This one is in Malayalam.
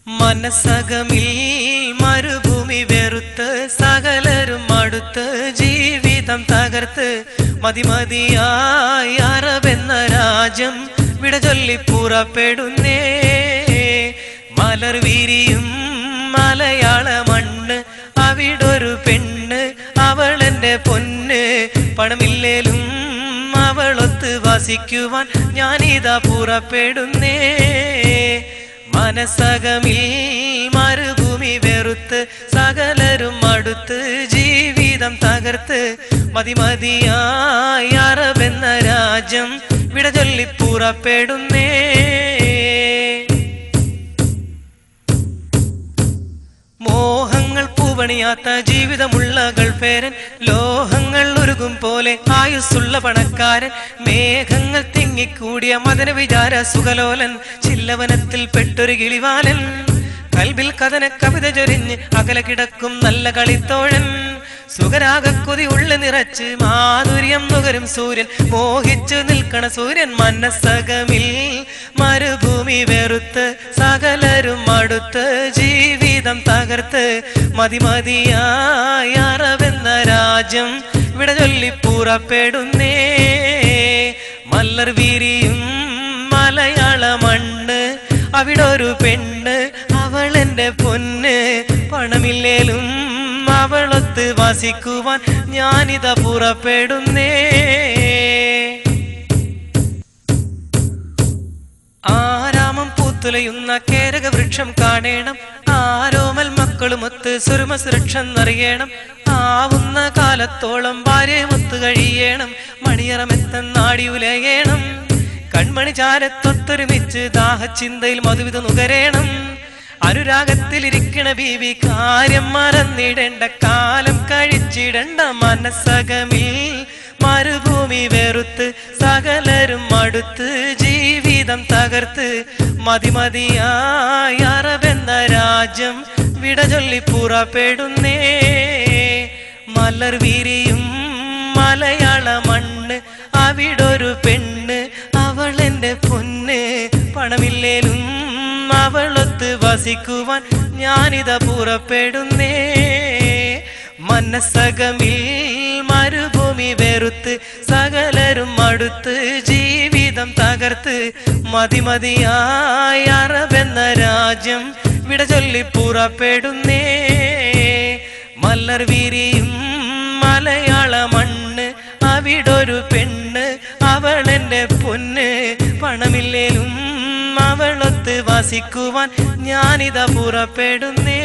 മനസ്സകമിൽ മരുഭൂമി വെറുത്ത് സകലരും അടുത്ത് ജീവിതം തകർത്ത് മതിമതിയായി അറബെന്ന രാജ്യം വിട ചൊല്ലി പുറപ്പെടുന്നേ. മലർ വിരിയും മലയാള മണ്ണ്, അവിടൊരു പെണ്ണ്, അവളെന്റെ പൊന്ന്. പണമില്ലേലും അവളൊത്ത് വസിക്കുവാൻ ഞാനിതാ പുറപ്പെടുന്നേ. മനസ്സകമിൽ മരുഭൂമി വെറുത്ത് സകലരും അടുത്ത് ജീവിതം തകർത്ത് മതിമതിയായി അറബെന്ന രാജ്യം വിട ചൊല്ലി പുറപ്പെടുന്നേ. മോഹങ്ങൾ പൂവണിയാത്ത ജീവിതമുള്ള ഗൾഫേരൻ, ലോഹങ്ങൾ ഉരുകും പോലെ ആയുസ്സുള്ള പണക്കാരൻ, മേഘങ്ങൾ തിങ്ങിക്കൂടിയ മദന വിചാര സുഖലോലൻ, ചില്ലവനത്തിൽ പെട്ടൊരു കിളിവാലൻ, കൽബിൽ കഥന കവിത ചൊരിഞ്ഞ് അകല കിടക്കും നല്ല കളിത്തോഴൻ, സുഖരാഗക്കൊതി ഉള്ളു നിറച്ച് മാധുര്യം നുകരും സൂര്യൻ, മോഹിച്ചു നിൽക്കണ സൂര്യൻ. മനസ്സകമിൽ മരുഭൂമി വെറുത്ത് സകലരും അടുത്ത് ജീവിതം തകർത്ത് മതിമതിയായി അറബെന്ന രാജ്യം വിട ചൊല്ലി പുറപ്പെടുന്നേ. മലർ വിരിയും മലയാള മണ്ണ്, അവിടൊരു പെണ്ണ്, അവളെന്റെ പൊന്ന്. പണമില്ലേലും അവളൊത്ത് വസിക്കുവാൻ ഞാനിതാ പുറപ്പെടുന്നേ. ആരാമം പൂത്തുലയുന്ന കേരക വൃക്ഷം കാണേണം, ആരോമൽ മക്കളുമൊത്ത് സുരുമ സുരക്ഷ എന്നറിയണം. ആവുന്ന കാലത്തോളം ഭാര്യമൊത്ത് കഴിയണം, മണിയറമെത്തന്നാടി ഉലയണം. കൺമണി ചാരത്തൊത്തൊരുമിച്ച് ദാഹചിന്തയിൽ മധുവിധ നുകരേണം. അനുരാഗത്തിലിരിക്കണ ബീവി കാര്യം മറന്നിടേണ്ട, കാലം കഴിച്ചിടണ്ട. മനസ്സകമിൽ മരുഭൂമി വെറുത്ത് സകലരും അടുത്ത് ജീവിതം തകർത്ത് മതിമതിയായി അറബെന്ന രാജ്യം വിട ചൊല്ലി പുറപ്പെടുന്നേ. മലർ വിരിയും മലയാള മണ്ണ്, അവിടൊരു പെണ്ണ്, അവളെന്റെ പൊന്ന്. പണമില്ലേലും അവളൊത്ത് വസിക്കുവാൻ ഞാനിതാ പുറപ്പെടുന്നേ. മനസ്സകമിൽ മരുഭൂമി വെറുത്ത് സകലരും അടുത്ത് ജീവിതം തകർത്ത് മതിമതിയായി അറബെന്ന രാജ്യം വിട ചൊല്ലി പുറപ്പെടുന്നേ. മലർ വിരിയും മലയാള മണ്ണ്, അവിടൊരു പെണ്ണ്, അവളെന്റെ പൊന്ന്. പണമില്ലേലും അവളൊത്ത് വസിക്കുവാൻ ഞാനിതാ പുറപ്പെടുന്നേ.